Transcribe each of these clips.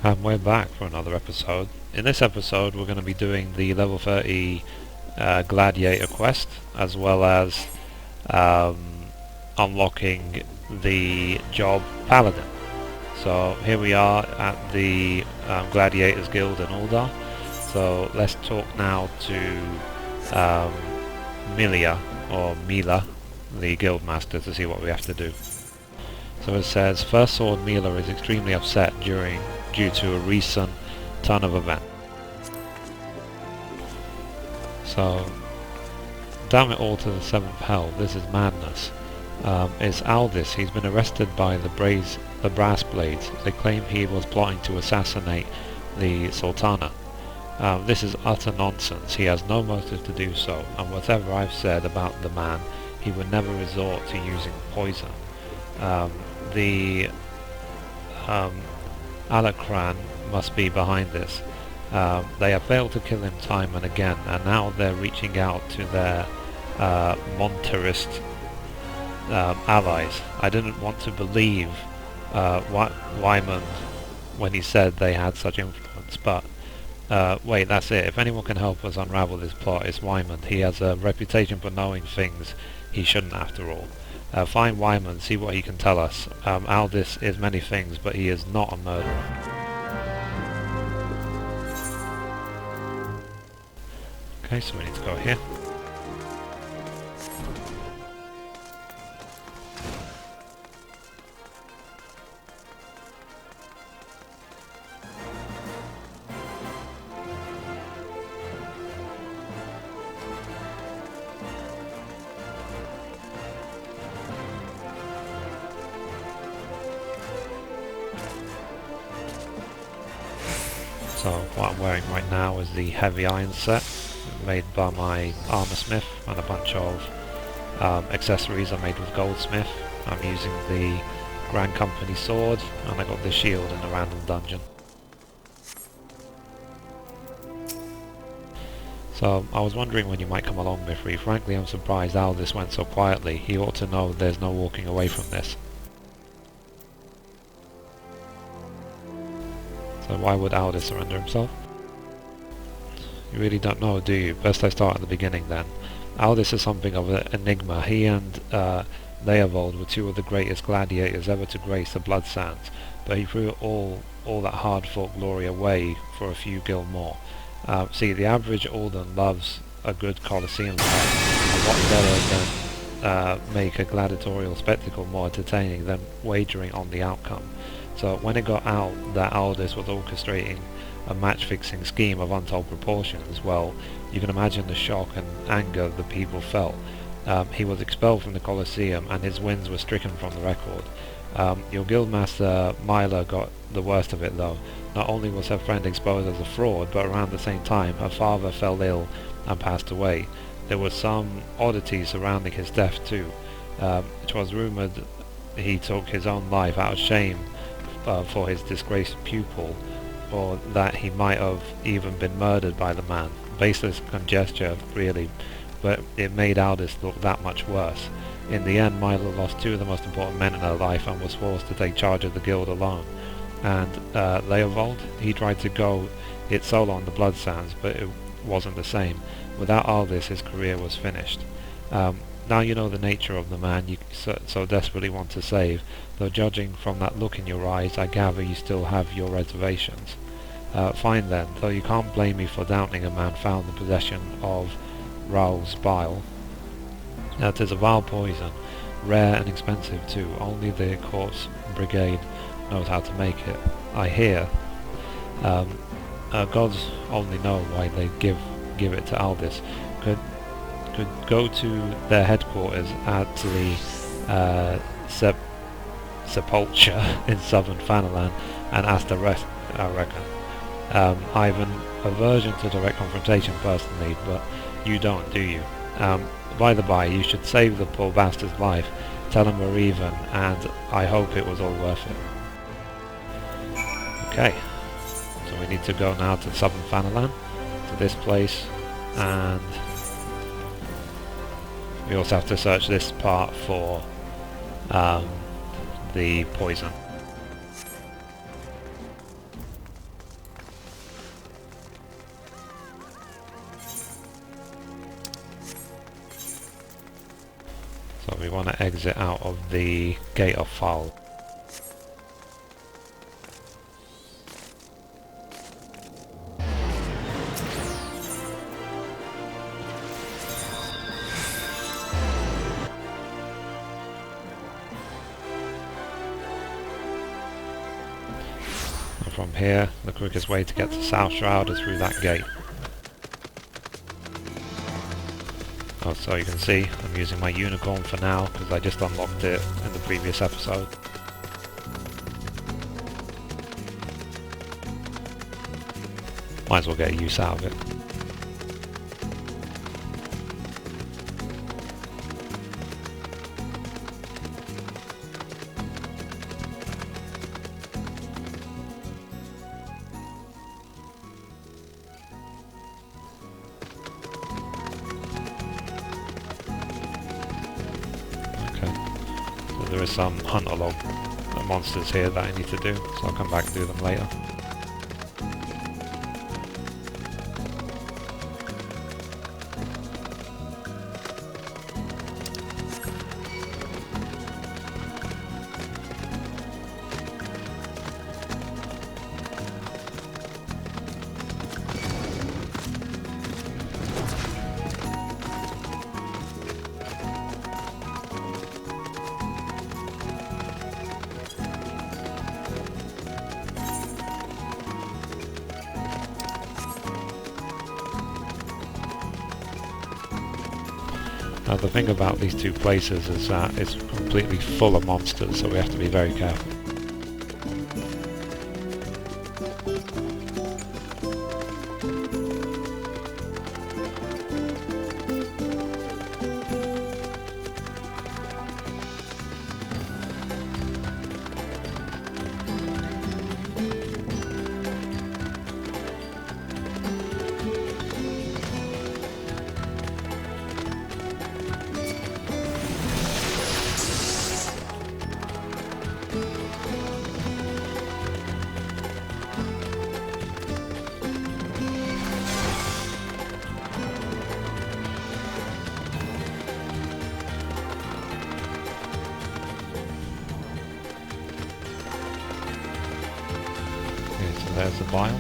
And we're back for another episode. In this episode we're going to be doing the level 30 gladiator quest, as well as um, unlocking the job Paladin. So here we are at the Gladiators Guild in Uldar. So let's talk now to um, Milia, or Mila, the guildmaster, to see what we have to do. So it says, First Sword Mila is extremely upset due to a recent ton of events. So, damn it all to the seventh hell, this is madness. It's Aldis. He's been arrested by the Brass Blades. They claim he was plotting to assassinate the Sultana. This is utter nonsense. He has no motive to do so, and whatever I've said about the man, he would never resort to using poison. The Alakran must be behind this. They have failed to kill him time and again, and now they're reaching out to their Monterist allies. I didn't want to believe Wyman when he said they had such influence, but wait, that's it. If anyone can help us unravel this plot, it's Wyman. He has a reputation for knowing things he shouldn't, after all. Find Wyman, see what he can tell us. Aldis is many things, but he is not a murderer. Okay, so we need to go here. So what I'm wearing right now is the heavy iron set, made by my armor smith, and a bunch of accessories are made with goldsmith. I'm using the Grand Company sword, and I got the shield in a random dungeon. So I was wondering when you might come along, Mithrie. Frankly, I'm surprised Aldis went so quietly. He ought to know there's no walking away from this. So why would Aldis surrender himself? You really don't know, do you? Best I start at the beginning then. Aldis is something of an enigma. He and Leovold were two of the greatest gladiators ever to grace the Blood Sands, but he threw all that hard-fought glory away for a few gil more. See, the average Alden loves a good Colosseum fight, and what better than make a gladiatorial spectacle more entertaining than wagering on the outcome. So when it got out that Aldis was orchestrating a match-fixing scheme of untold proportions, well, you can imagine the shock and anger the people felt. He was expelled from the Colosseum, and his wins were stricken from the record. Your guildmaster Mila got the worst of it, though. Not only was her friend exposed as a fraud, but around the same time her father fell ill and passed away. There were some oddities surrounding his death too. It was rumoured he took his own life out of shame for his disgraced pupil, or that he might have even been murdered by the man. Baseless conjecture, really, but it made Aldis look that much worse. In the end, Mila lost two of the most important men in her life and was forced to take charge of the guild alone. And Leovold, he tried to go it solo on the Blood Sands, but it wasn't the same. Without Aldis, his career was finished. Now you know the nature of the man you so desperately want to save, though judging from that look in your eyes, I gather you still have your reservations. Fine then, though you can't blame me for doubting a man found in possession of Raoul's bile. It is a vile poison, rare and expensive too. Only the Corpse Brigade knows how to make it. I hear. Gods only know why they give it to Aldis. Could go to their headquarters at the Sepulchre in southern Fanalan and ask the rest, I reckon. I've an aversion to direct confrontation personally, but you don't, do you? By the by, you should save the poor bastard's life, tell him we're even, and I hope it was all worth it. Okay, so we need to go now to southern Fanalan, to this place, and we also have to search this part for the poison. we want to exit out of the gate of foul. And from here, the quickest way to get to South Shroud is through that gate. Oh, so you can see I'm using my unicorn for now because I just unlocked it in the previous episode. Might as well get a use out of it. There is some hunter log monsters here that I need to do, so I'll come back and do them later. Now the thing about these two places is that it's completely full of monsters, so we have to be very careful. There's the vial.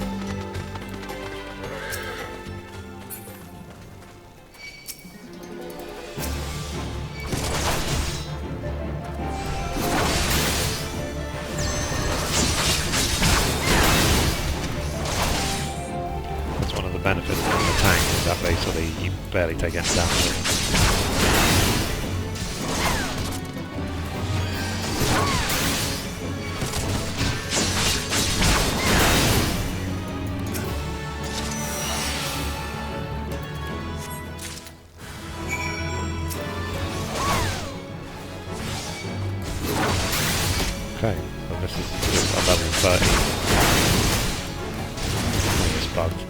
That's one of the benefits of the tank, is that basically you barely take any damage. Okay, so this is a level 30. It's bugged.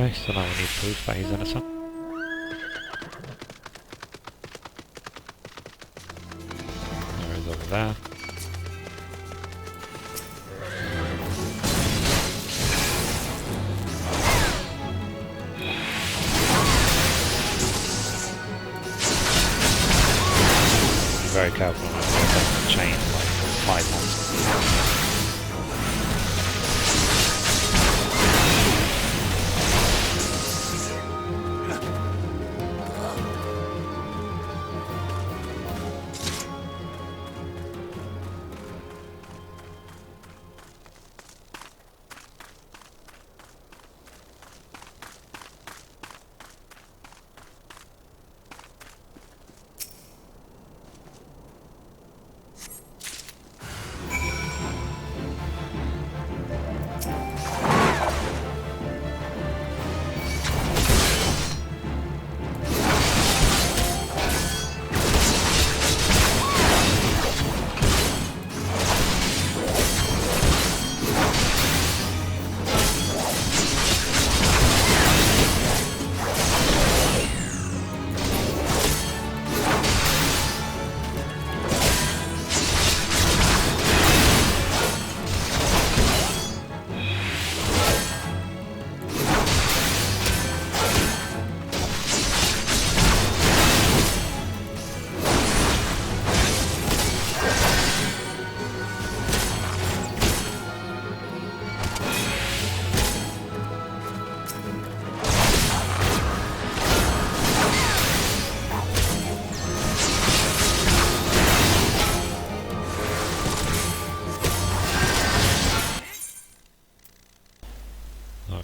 Okay, so now we need proof that he's innocent. There he is over there. Be very careful when I chain like 5 monsters.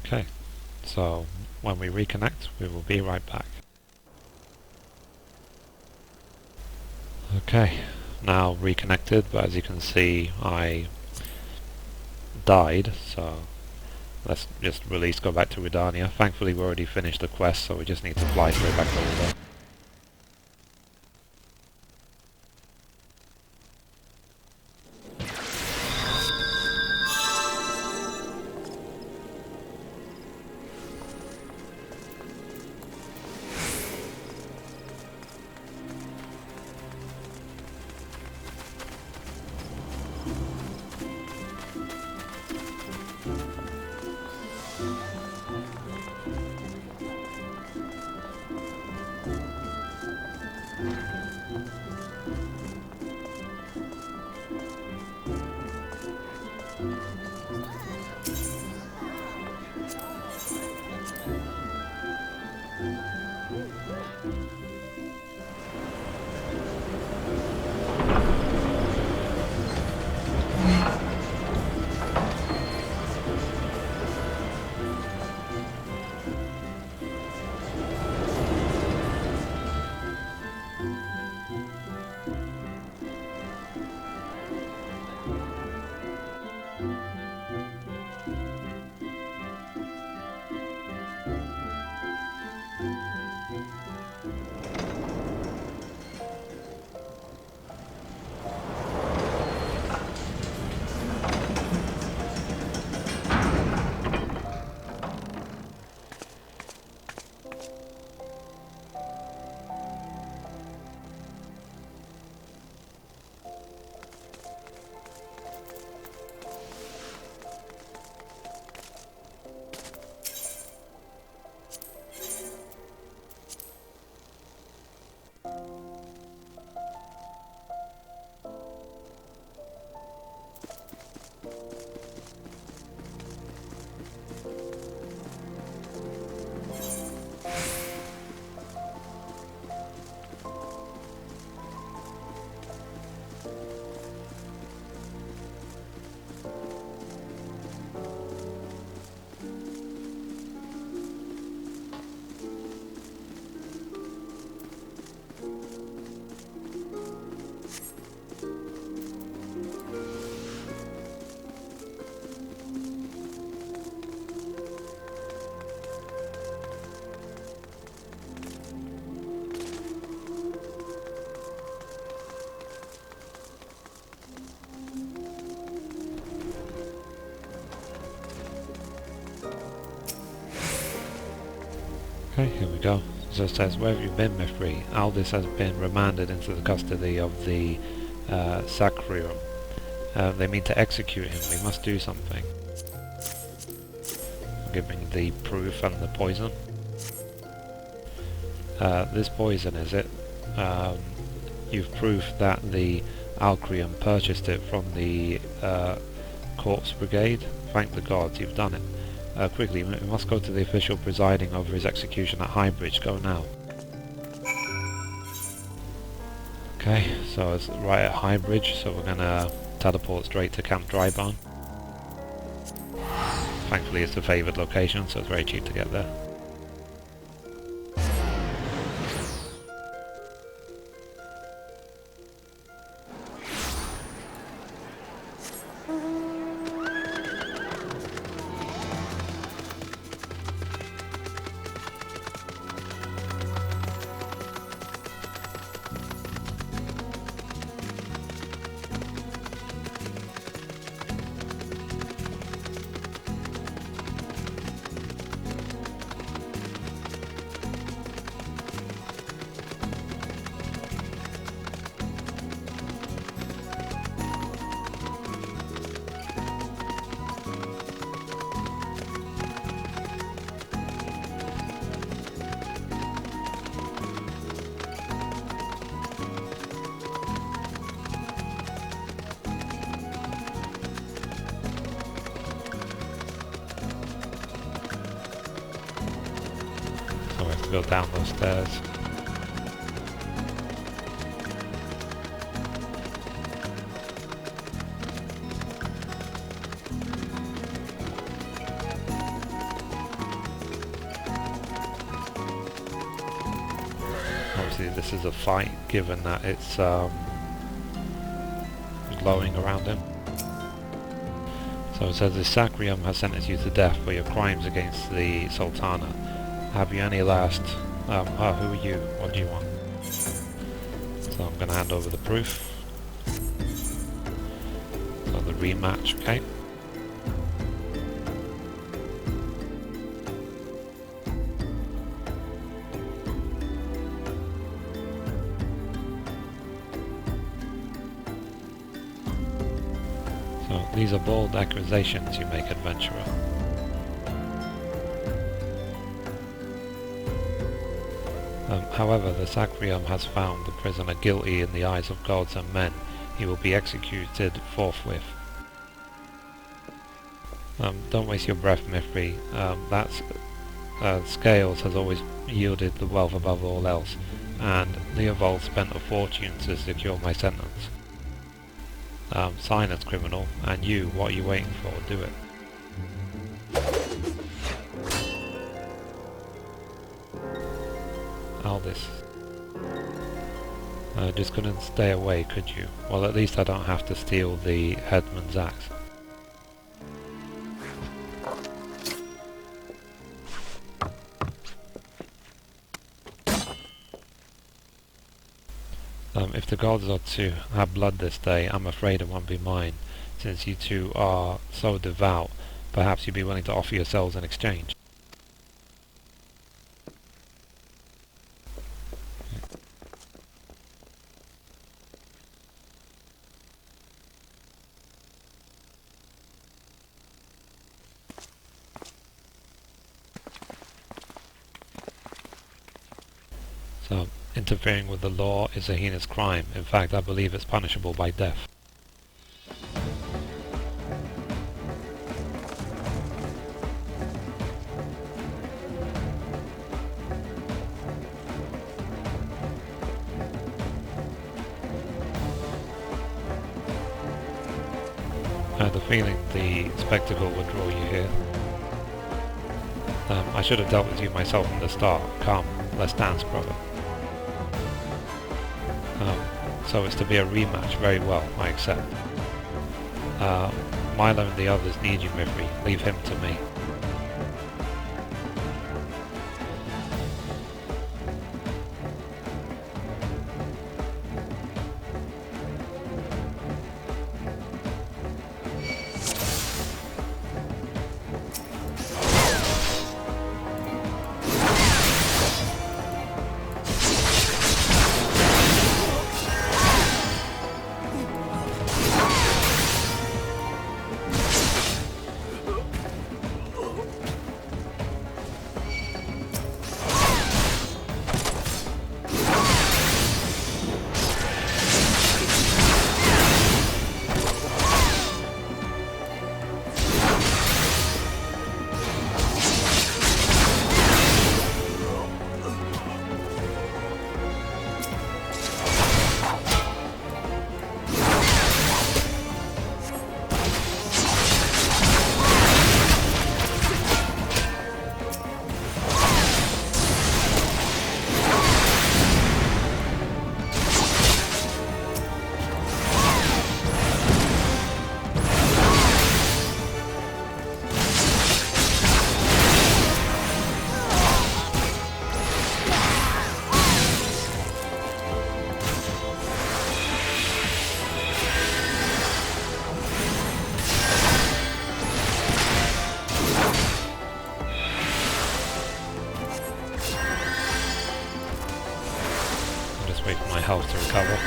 Okay, so when we reconnect, we will be right back. Okay, now reconnected, but as you can see I died, so let's just release, go back to Redania. Thankfully we already finished the quest, so we just need to fly straight back over there. Okay, here we go. So it says, where have you been, Mithrie? Aldous has been remanded into the custody of the Sacrium. They mean to execute him. We must do something. Giving the proof and the poison. This poison, is it? You've proof that the Alcrium purchased it from the Corpse Brigade. Thank the gods, you've done it. Quickly, we must go to the official presiding over his execution at Highbridge. Go now. Okay, so it's right at Highbridge, so we're gonna teleport straight to Camp Drybone. Thankfully it's a favoured location, so it's very cheap to get there. So we have to go down those stairs. obviously this is a fight, given that it's glowing around him. So it says the Sacrium has sentenced you to death for your crimes against the Sultana. Have you any last... who are you? What do you want? So I'm going to hand over the proof. So the rematch, okay. So these are bold accusations you make, adventurer. However, the Sacrium has found the prisoner guilty in the eyes of gods and men. He will be executed forthwith. Don't waste your breath, Mithrie. Scales has always yielded the wealth above all else, and Leovold spent a fortune to secure my sentence. Silence, criminal, and you, what are you waiting for? Do it. Aldis. Just couldn't stay away, could you? Well, at least I don't have to steal the headman's axe. If the gods are to have blood this day, I'm afraid it won't be mine. Since you two are so devout, perhaps you'd be willing to offer yourselves in exchange. So, interfering with the law is a heinous crime. In fact, I believe it's punishable by death. I had the feeling the spectacle would draw you here. I should have dealt with you myself from the start. Come, let's dance, brother. So it's to be a rematch. Very well, I accept. Milo and the others need you, Mithrie. Leave him to me. Wait for my health to recover.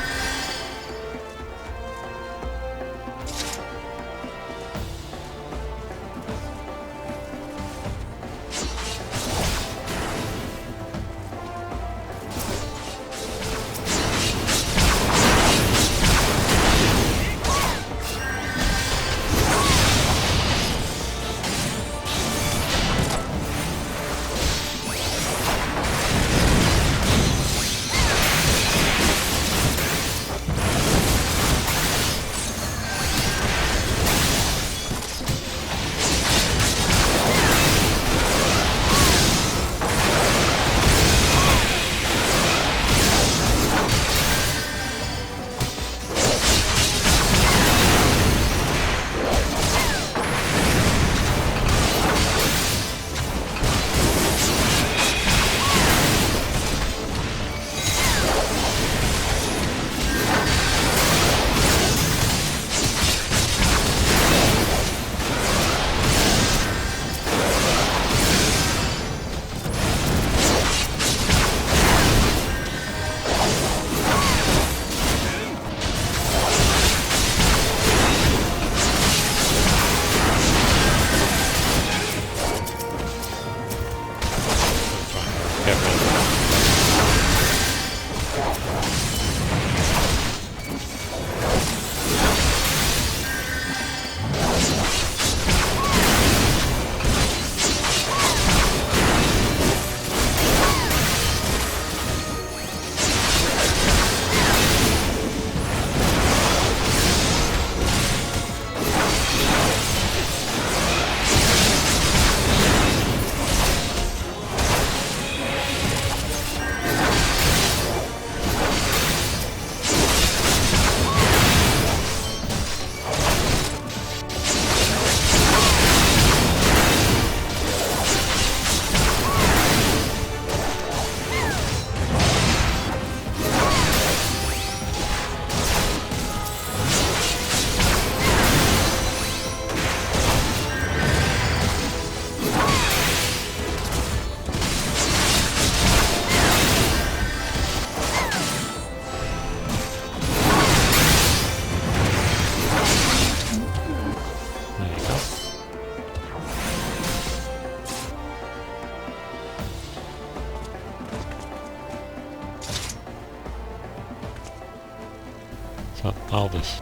Aldous.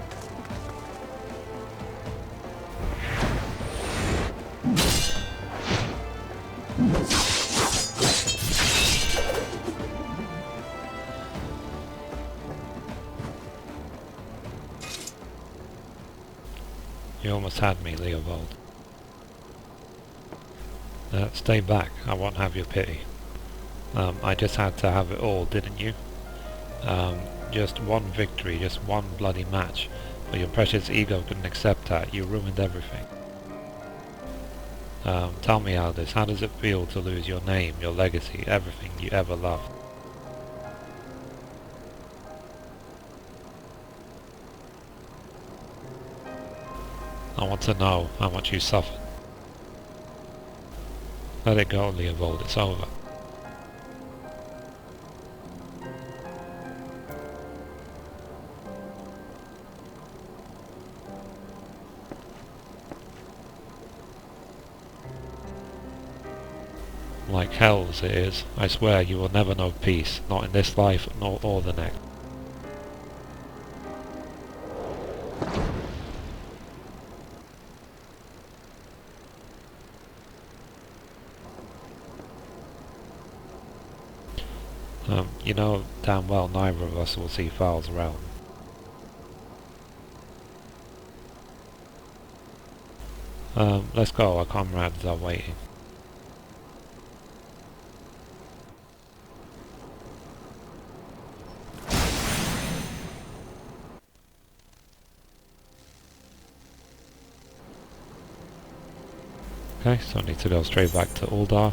You almost had me, Leovold. Stay back, I won't have your pity. I just had to have it all, didn't you? Just one victory, just one bloody match, but your precious ego couldn't accept that. You ruined everything. Tell me, Aldous, how does it feel to lose your name, your legacy, everything you ever loved? I want to know how much you suffered. Let it go, Leovold, it's over. Like hell's it is. I swear you will never know peace, not in this life nor or the next. You know damn well neither of us will see Thal's realm. Let's go, our comrades are waiting. Okay, so I need to go straight back to Uldar.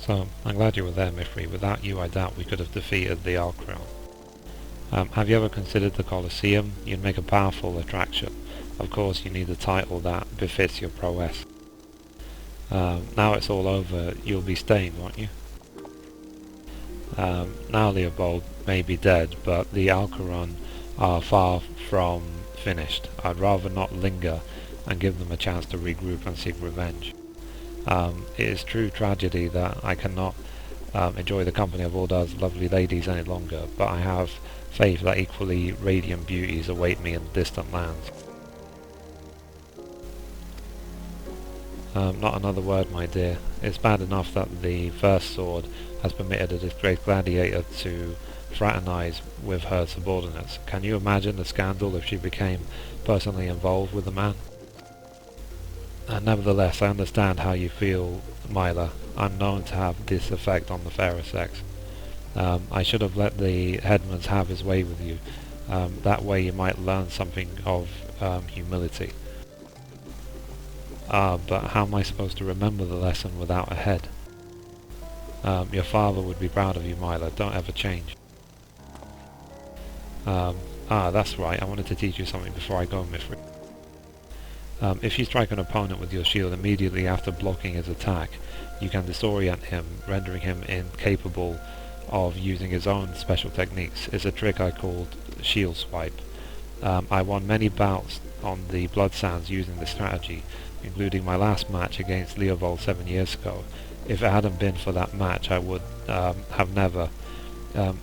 So, I'm glad you were there, Mithrie. Without you, I doubt we could have defeated the Alcron. Have you ever considered the Colosseum? You'd make a powerful attraction. Of course, you need a title that befits your prowess. Now it's all over, you'll be staying, won't you? Now Leopold may be dead, but the Alcaron are far from finished. I'd rather not linger and give them a chance to regroup and seek revenge. It is true tragedy that I cannot enjoy the company of Uldar's lovely ladies any longer, but I have faith that equally radiant beauties await me in distant lands. Not another word, my dear. It's bad enough that the First Sword has permitted a disgraced gladiator to fraternize with her subordinates. Can you imagine the scandal if she became personally involved with the man? Nevertheless, I understand how you feel, Myla. I'm known to have this effect on the fairer sex. I should have let the headman have his way with you. That way you might learn something of humility. But how am I supposed to remember the lesson without a head? Your father would be proud of you, Myla. Don't ever change. That's right. I wanted to teach you something before I go, Mithrie. If you strike an opponent with your shield immediately after blocking his attack, you can disorient him, rendering him incapable of using his own special techniques. It's a trick I called shield swipe. I won many bouts on the Blood Sands using this strategy, including my last match against Leovold 7 years ago. If it hadn't been for that match, I would have never.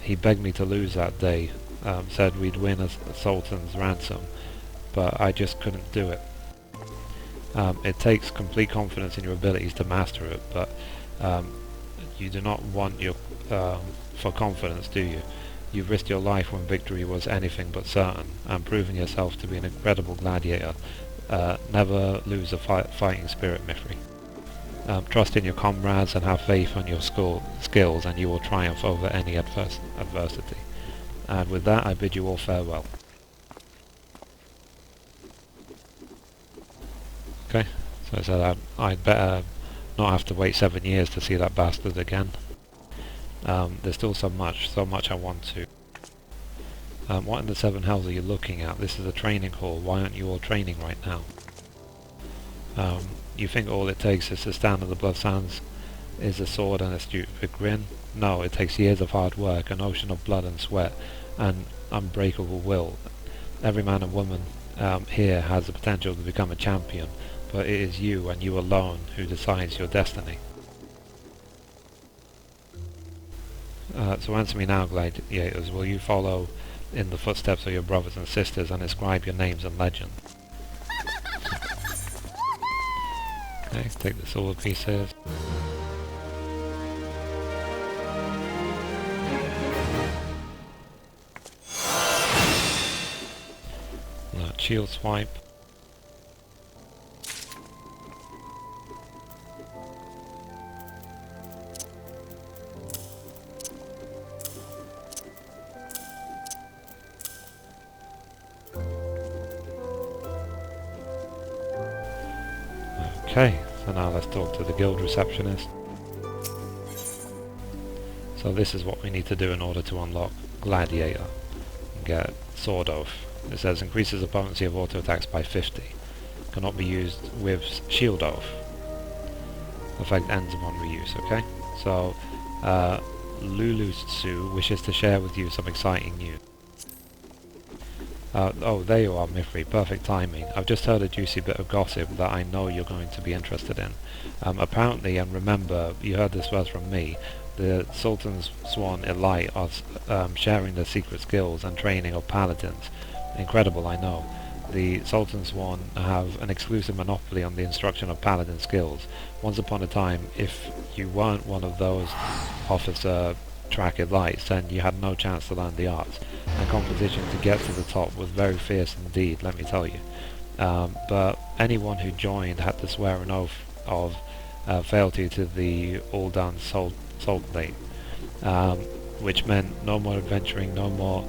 He begged me to lose that day, said we'd win a Sultan's ransom, but I just couldn't do it. It takes complete confidence in your abilities to master it, but you do not want your for confidence, do you? You've risked your life when victory was anything but certain, and proven yourself to be an incredible gladiator. Never lose a fighting spirit, Mithrie. Trust in your comrades and have faith in your skills, and you will triumph over any adversity. And with that, I bid you all farewell. Okay, so I said I'd better not have to wait 7 years to see that bastard again. There's still so much I want to. What in the seven hells are you looking at? This is a training hall. Why aren't you all training right now? You think all it takes is to stand on the bloodsands is a sword and a stupid grin? No, it takes years of hard work, an ocean of blood and sweat, and unbreakable will. Every man and woman here has the potential to become a champion, but it is you and you alone who decides your destiny. So answer me now, gladiators. Will you follow in the footsteps of your brothers and sisters and inscribe your names and legend? Okay, take the sword pieces. Shield swipe. Okay, so now let's talk to the guild receptionist. So this is what we need to do in order to unlock Gladiator and get Sword Oath. It says increases the potency of auto attacks by 50. Cannot be used with Shield Oath. Effect ends upon reuse, okay? So, Lulu-Tsu wishes to share with you some exciting news. Oh, there you are, Mithrie. Perfect timing. I've just heard a juicy bit of gossip that I know you're going to be interested in. Apparently, and remember, you heard this first from me, the Sultan's Sworn Elite are sharing their secret skills and training of paladins. Incredible, I know. The Sultan's Sworn have an exclusive monopoly on the instruction of paladin skills. Once upon a time, if you weren't one of those officer track elites, then you had no chance to learn the arts. And competition to get to the top was very fierce indeed, let me tell you. But anyone who joined had to swear an oath of fealty to the all-done sultanate, which meant no more adventuring, no more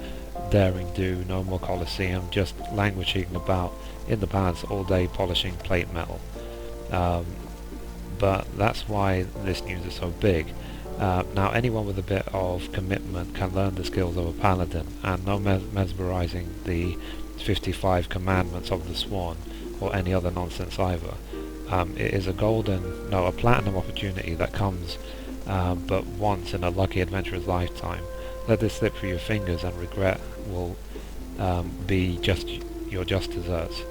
daring do, no more Colosseum, just languishing about in the palace all day polishing plate metal. But that's why this news is so big. Now anyone with a bit of commitment can learn the skills of a paladin, and no mesmerizing the 55 commandments of the Sworn or any other nonsense either. It is a platinum opportunity that comes but once in a lucky adventurer's lifetime. Let this slip through your fingers and regret will be your just desserts.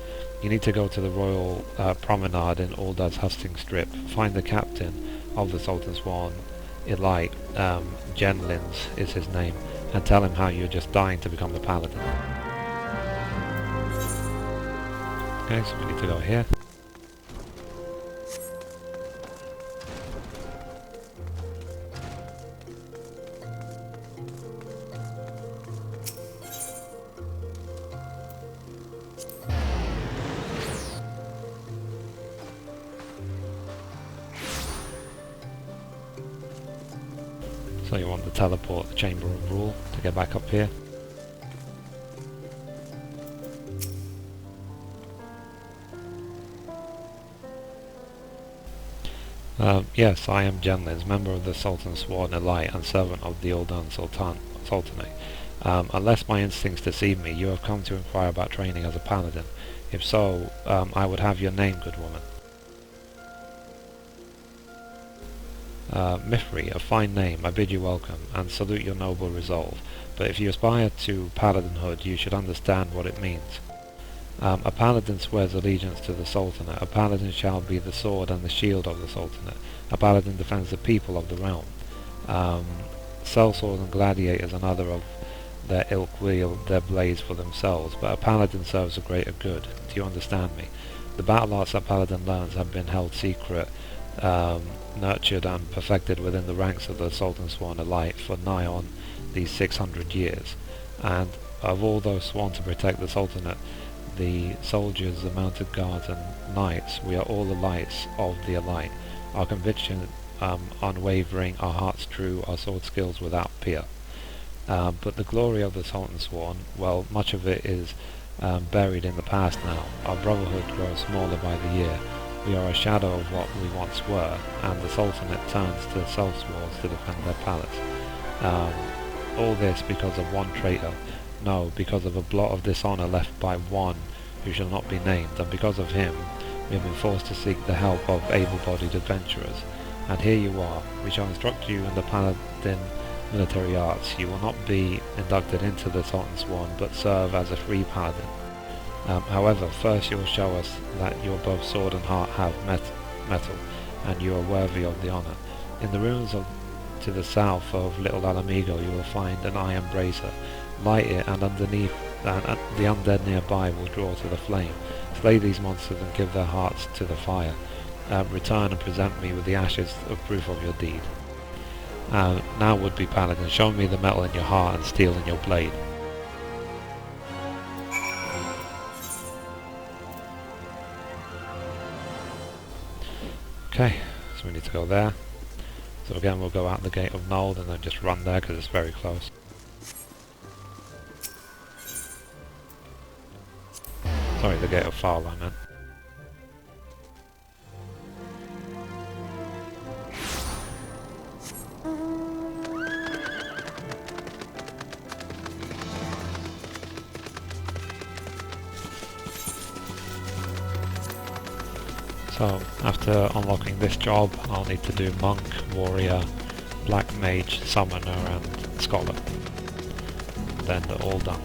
You need to go to the Royal Promenade in Aldad's hustings strip, find the captain of the Sultan's Sworn Elite, Genlins is his name, and tell him how you're just dying to become the paladin. Okay, so we need to go here. So you want to teleport the Chamber of Rule to get back up here. Yes, I am Genlins, member of the Sultan's Sworn Elite and servant of the Uldan Sultanate. Unless my instincts deceive me, you have come to inquire about training as a paladin. If so, I would have your name, good woman. Mithrie, a fine name, I bid you welcome, and salute your noble resolve, but if you aspire to paladinhood, you should understand what it means. A paladin swears allegiance to the Sultanate. A paladin shall be the sword and the shield of the Sultanate. A paladin defends the people of the realm. Sellswords and gladiators and other of their ilk wield their blades for themselves, but a paladin serves a greater good. Do you understand me? The battle arts that paladin learns have been held secret nurtured and perfected within the ranks of the Sultan Sworn Elite for nigh on these 600 years, and of all those sworn to protect the Sultanate, the soldiers, the mounted guards and knights, we are all the lights of the Elite, our conviction unwavering, our hearts true, our sword skills without peer. But the glory of the Sultan Sworn, well, much of it is buried in the past now. Our brotherhood grows smaller by the year. We are a shadow of what we once were, and the Sultanate turns to self-swords to defend their palace. All this because of one traitor. No, because of a blot of dishonour left by one who shall not be named, and because of him we have been forced to seek the help of able-bodied adventurers. And here you are. We shall instruct you in the Paladin military arts. You will not be inducted into the Sultan Sworn, but serve as a free Paladin. However, first you will show us that your both sword and heart have metal, and you are worthy of the honour. In the ruins to the south of Little Alamigo you will find an iron brazier. Light it, and underneath the undead nearby will draw to the flame. Slay these monsters and give their hearts to the fire. Return and present me with the ashes of proof of your deed. Now, would-be Paladin, show me the metal in your heart and steel in your blade. Okay, so we need to go there. So again, we'll go out the gate of Nold and then just run there because it's very close. Sorry, the gate of Farl, I meant. So, after unlocking this job, I'll need to do Monk, Warrior, Black Mage, Summoner and Scholar. Then they're all done.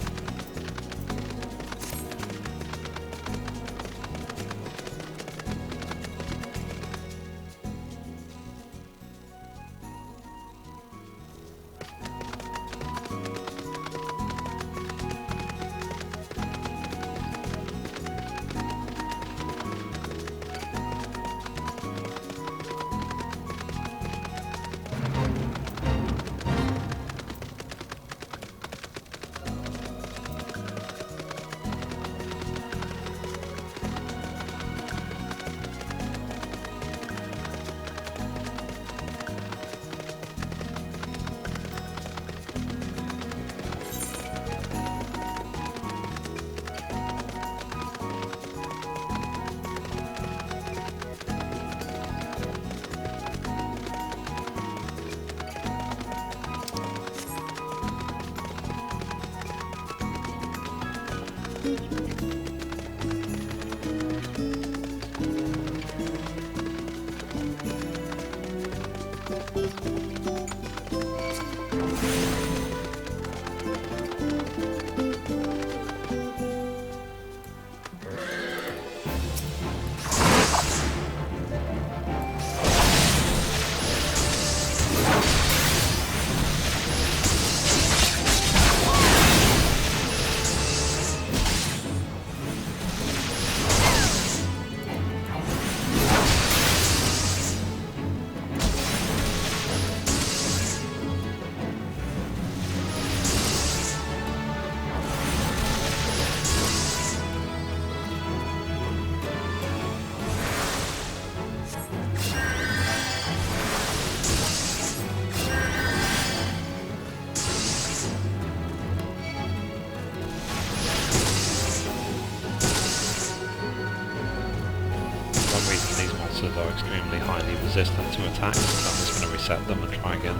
Are extremely highly resistant to attacks, so I'm just going to reset them and try again.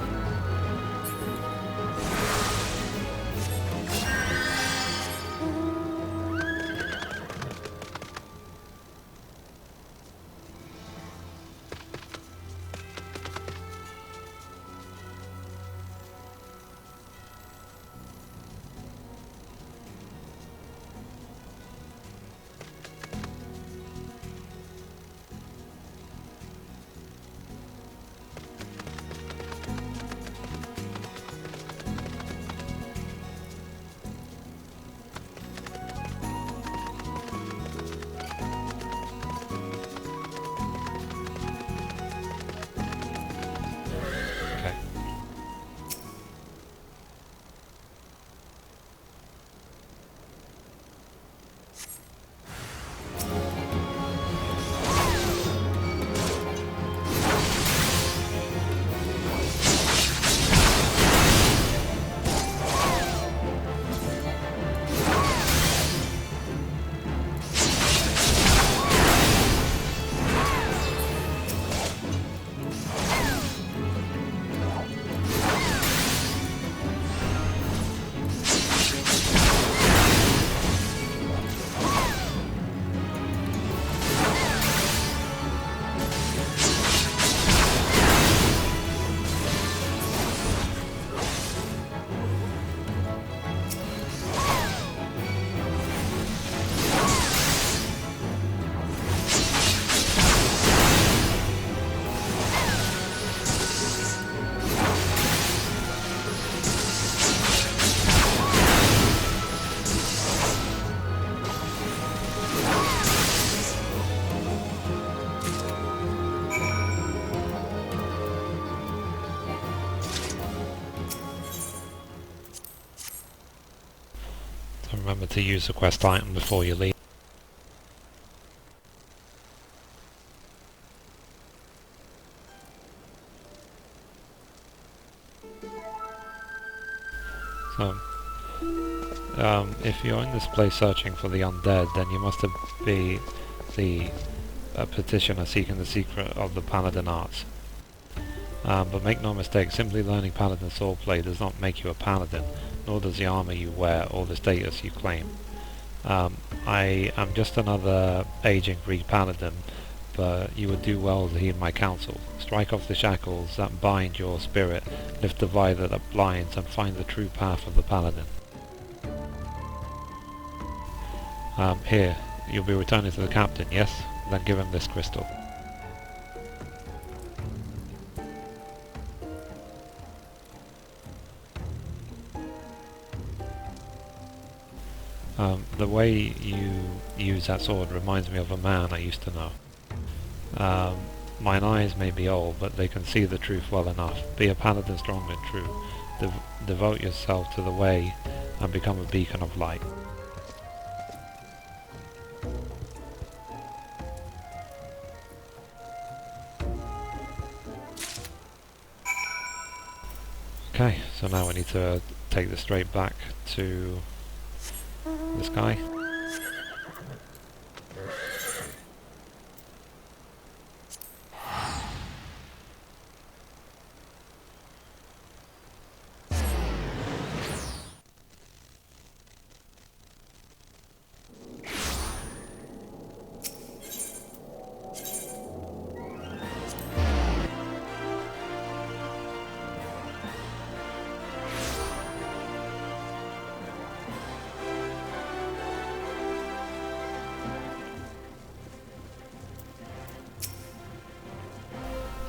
remember to use the quest item before you leave. So, if you're in this place searching for the undead, then you must be the petitioner seeking the secret of the Paladin arts. But make no mistake, simply learning Paladin swordplay does not make you a Paladin, nor does the armor you wear or the status you claim. I am just another aging Greek Paladin, but you would do well to heed my counsel. Strike off the shackles that bind your spirit, lift the visor that blinds, and find the true path of the Paladin. Here, you'll be returning to the captain, yes? Then give him this crystal. The way you use that sword reminds me of a man I used to know. Mine eyes may be old, but they can see the truth well enough. Be a paladin strong and true. Devote yourself to the way and become a beacon of light. Okay, so now we need to take this straight back to this guy.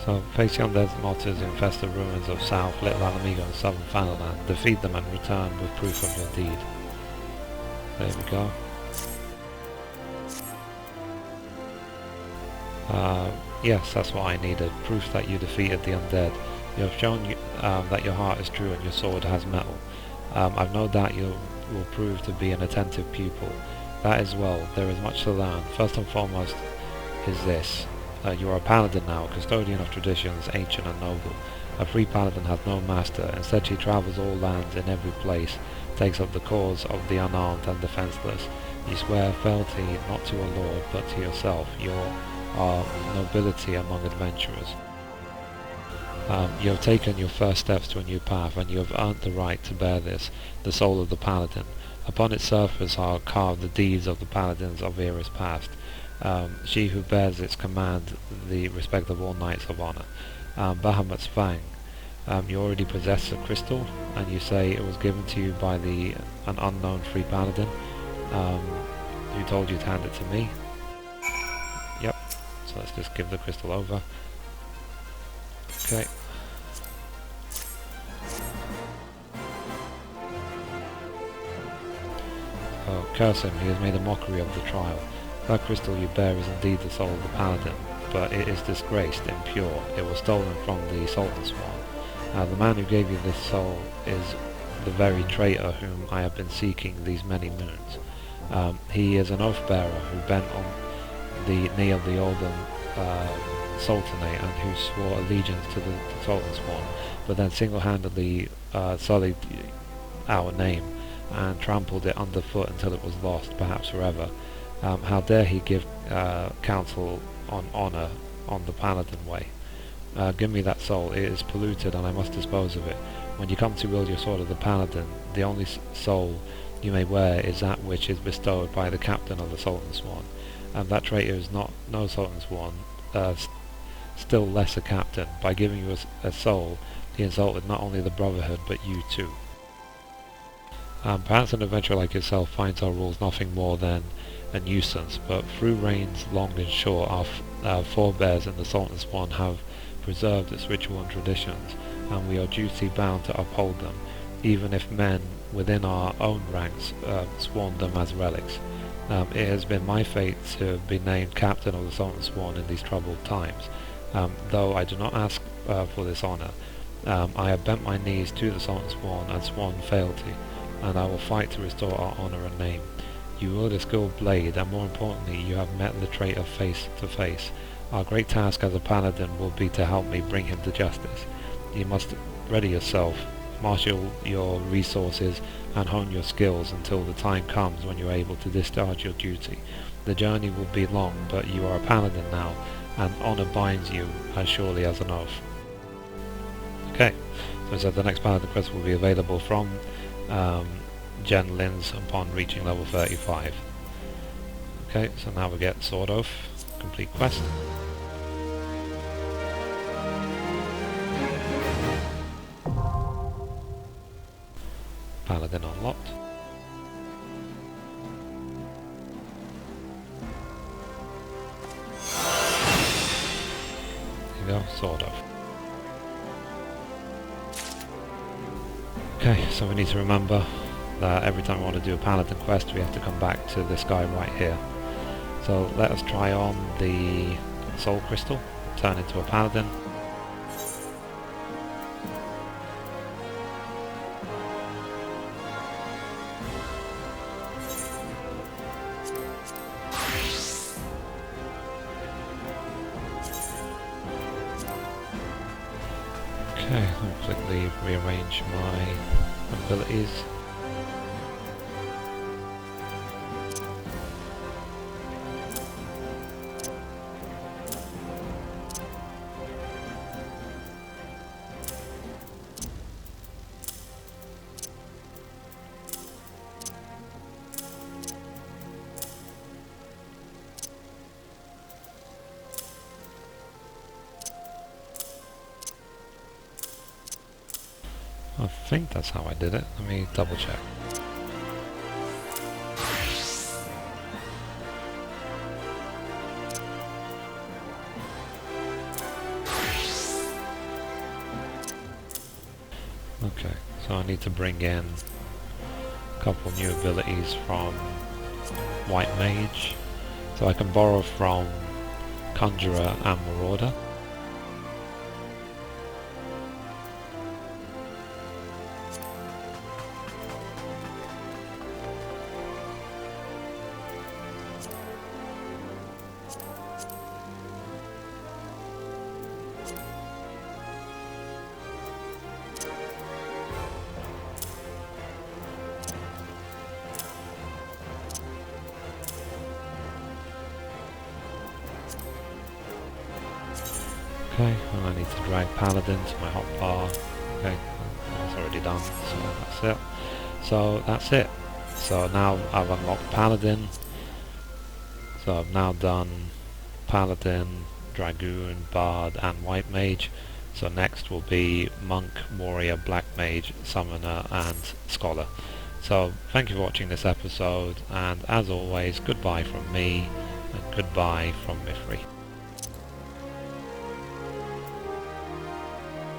So, face the undead monsters who infest the ruins of South Little Alamigo and Southern Final Land. Defeat them and return with proof of your deed. There we go. Yes, that's what I needed. Proof that you defeated the undead. You have shown that your heart is true and your sword has metal. I've no doubt you will prove to be an attentive pupil. That is well, there is much to learn. First and foremost is this. You are a paladin now, a custodian of traditions, ancient and noble. A free paladin has no master. Instead she travels all lands in every place, takes up the cause of the unarmed and defenceless. You swear fealty not to a lord, but to yourself. You are nobility among adventurers. You have taken your first steps to a new path, and you have earned the right to bear this, the soul of the paladin. Upon its surface are carved the deeds of the paladins of eras past. She who bears its command the respect of all knights of honor. Bahamut's Fang. You already possess a crystal, and you say it was given to you by an unknown free paladin. Who told you to hand it to me? Yep. So let's just give the crystal over. Okay. Oh, curse him, he has made a mockery of the trial. That crystal you bear is indeed the soul of the paladin, but it is disgraced, impure. It was stolen from the Sultan's Swan. The man who gave you this soul is the very traitor whom I have been seeking these many moons. He is an oath-bearer who bent on the knee of the olden Sultanate and who swore allegiance to the Sultan's Swan, but then single-handedly sullied our name and trampled it underfoot until it was lost, perhaps forever. How dare he give counsel on honor on the paladin way? Give me that soul. It is polluted and I must dispose of it. When you come to wield your sword of the paladin, the only soul you may wear is that which is bestowed by the captain of the Sultan's Swan. And that traitor is no Sultan's Swan, still less a captain. By giving you a soul, he insulted not only the Brotherhood but you too. Perhaps an adventurer like yourself finds our rules nothing more than a nuisance, but through reigns long and short, our forebears in the Sultan's Swan have preserved its ritual and traditions, and we are duty bound to uphold them, even if men within our own ranks sworn them as relics. It has been my fate to be named captain of the Sultan's Swan in these troubled times. Though I do not ask for this honour, I have bent my knees to the Sultan's Swan and sworn fealty. and I will fight to restore our honor and name. You wield a skilled blade, and more importantly, you have met the traitor face to face. Our great task as a paladin will be to help me bring him to justice. You must ready yourself, marshal your resources, and hone your skills until the time comes when you are able to discharge your duty. The journey will be long, but you are a paladin now, and honor binds you as surely as an oath. Okay, so the next paladin quest will be available from Jen Lin's upon reaching level 35. Okay, so now we get Sword Oath, complete quest. Paladin unlocked. There you go, Sword Oath. Okay, so we need to remember that every time we want to do a Paladin quest we have to come back to this guy right here. So let us try on the Soul Crystal, turn into a Paladin. Okay, I'll quickly rearrange my abilities. I think that's how I did it. Let me double check. Okay, so I need to bring in a couple new abilities from White Mage. So I can borrow from Conjurer and Marauder. Okay, and I need to drag Paladin to my hotbar. Okay, that's already done, so that's it. So now I've unlocked Paladin. So I've now done Paladin, Dragoon, Bard and White Mage. So next will be Monk, Warrior, Black Mage, Summoner and Scholar. So thank you for watching this episode, and as always, goodbye from me and goodbye from Mithrie.